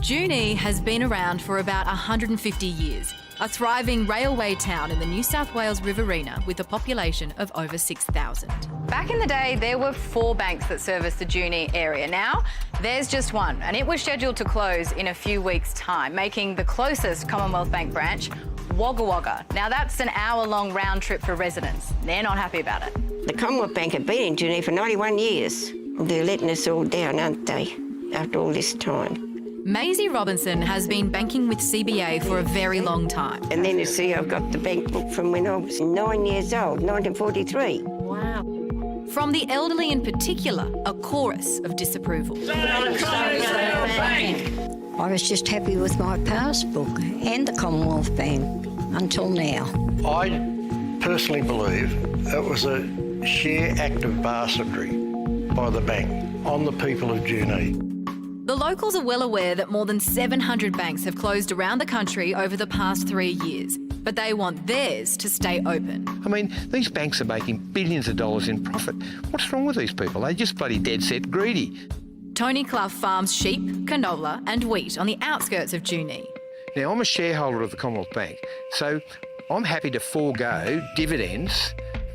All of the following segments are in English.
Junee has been around for about 150 years, a thriving railway town in the New South Wales Riverina with a population of over 6,000. Back in the day, there were 4 banks that serviced the Junee area. Now, there's just one, and it was scheduled to close in a few weeks' time, making the closest Commonwealth Bank branch Wagga Wagga. Now, that's an hour-long round trip for residents. They're not happy about it. The Commonwealth Bank have been in Junee for 91 years. They're letting us all down, aren't they, after all this time? Maisie Robinson has been banking with CBA for a very long time. And then you see I've got the bank book from when I was 9 years old, 1943. Wow. From the elderly in particular, a chorus of disapproval. I was just happy with my passbook and the Commonwealth Bank until now. I personally believe it was a sheer act of bastardry by the bank on the people of Junee. The locals are well aware that more than 700 banks have closed around the country over the past 3 years, but they want theirs to stay open. I mean, these banks are making billions of dollars in profit. What's wrong with these people? They're just bloody dead set greedy. Tony Clough farms sheep, canola and wheat on the outskirts of Junee. Now, I'm a shareholder of the Commonwealth Bank, so I'm happy to forego dividends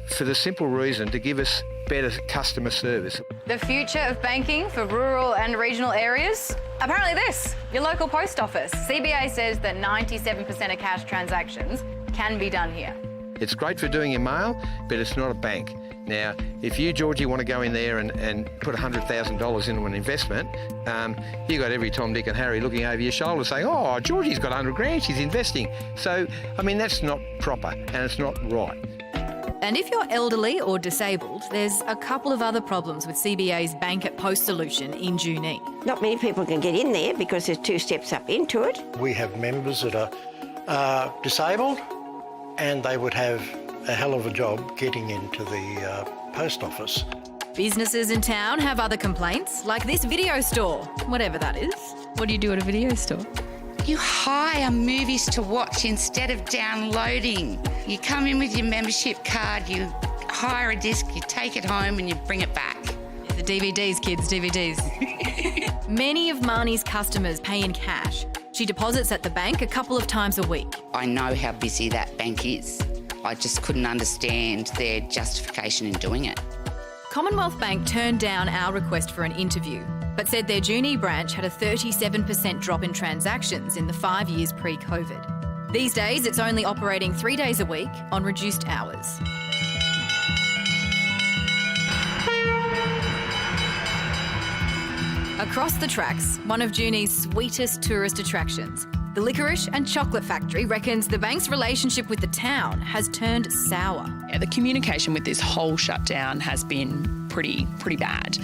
for the simple reason to give us better customer service. The future of banking for rural and regional areas? Apparently this, your local post office. CBA says that 97% of cash transactions can be done here. It's great for doing your mail, but it's not a bank. Now, if you, Georgie, want to go in there and put $100,000 into an investment, you got every Tom, Dick and Harry looking over your shoulder saying, oh, Georgie's got 100 grand, she's investing. So, I mean, that's not proper and it's not right. And if you're elderly or disabled, there's a couple of other problems with CBA's Bank at Post solution in Junee. Not many people can get in there because there's 2 steps up into it. We have members that are disabled and they would have a hell of a job getting into the post office. Businesses in town have other complaints, like this video store, whatever that is. What do you do at a video store? You hire movies to watch instead of downloading. You come in with your membership card, you hire a disc, you take it home and you bring it back. The DVDs, kids, DVDs. Many of Marnie's customers pay in cash. She deposits at the bank a couple of times a week. I know how busy that bank is. I just couldn't understand their justification in doing it. Commonwealth Bank turned down our request for an interview, but said their Junee branch had a 37% drop in transactions in the 5 years pre-COVID. These days, it's only operating 3 days a week on reduced hours. Across the tracks, one of Junee's sweetest tourist attractions, the Licorice and Chocolate Factory reckons the bank's relationship with the town has turned sour. Yeah, the communication with this whole shutdown has been pretty bad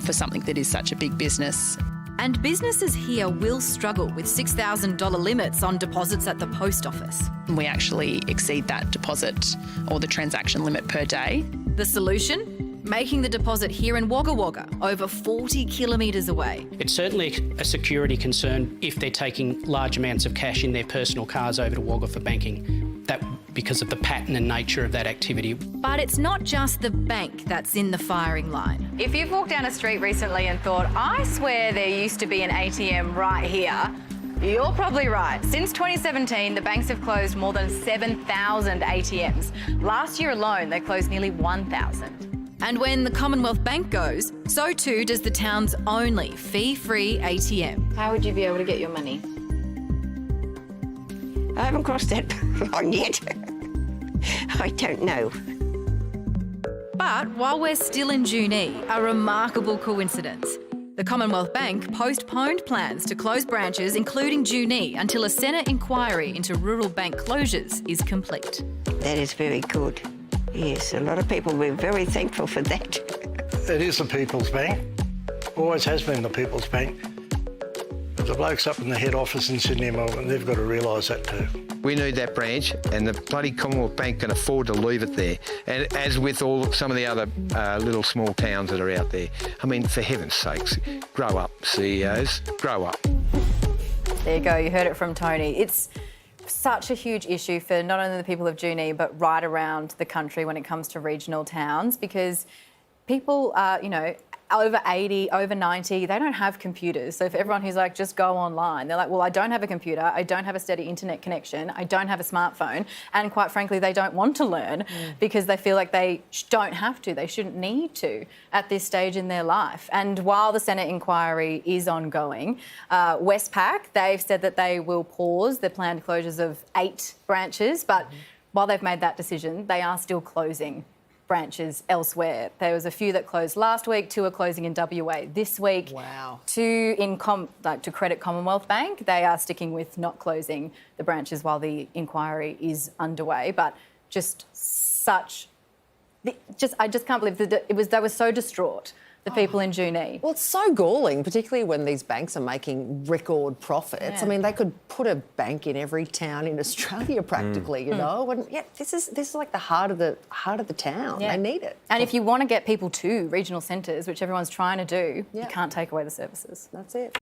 for something that is such a big business. And businesses here will struggle with $6,000 limits on deposits at the post office. We actually exceed that deposit or the transaction limit per day. The solution? Making the deposit here in Wagga Wagga, over 40 kilometres away. It's certainly a security concern if they're taking large amounts of cash in their personal cars over to Wagga for banking, that because of the pattern and nature of that activity. But it's not just the bank that's in the firing line. If you've walked down a street recently and thought, I swear there used to be an ATM right here, you're probably right. Since 2017, the banks have closed more than 7,000 ATMs. Last year alone, they closed nearly 1,000. And when the Commonwealth Bank goes, so too does the town's only fee-free ATM. How would you be able to get your money? I haven't crossed that line yet. I don't know. But while we're still in Junee, a remarkable coincidence. The Commonwealth Bank postponed plans to close branches, including Junee, until a Senate inquiry into rural bank closures is complete. That is very good. Yes, a lot of people were very thankful for that. It is the People's Bank, always has been the People's Bank. But the blokes up in the head office in Sydney and Melbourne, they've got to realise that too. We need that branch, and the bloody Commonwealth Bank can afford to leave it there. And as with some of the other little small towns that are out there. I mean, for heaven's sakes, grow up, CEOs, grow up. There you go, you heard it from Tony. It's such a huge issue for not only the people of Junee, but right around the country when it comes to regional towns, because people are, over 80, over 90, they don't have computers. So for everyone who's like, just go online, they're like, well, I don't have a computer, I don't have a steady internet connection, I don't have a smartphone, and quite frankly, they don't want to learn because they feel like they don't have to, they shouldn't need to at this stage in their life. And while the Senate inquiry is ongoing, Westpac, they've said that they will pause the planned closures of 8 branches, but while they've made that decision, they are still closing branches elsewhere. There was a few that closed last week, 2 are closing in WA this week. Wow. 2 to credit Commonwealth Bank, they are sticking with not closing the branches while the inquiry is underway. But I just can't believe that they were so distraught, the people in Junee. Well, it's so galling, particularly when these banks are making record profits. Yeah. I mean, they could put a bank in every town in Australia practically, you know. And yeah, this is like the heart of the town. Yeah. They need it. And if you want to get people to regional centres, which everyone's trying to do, you can't take away the services. That's it.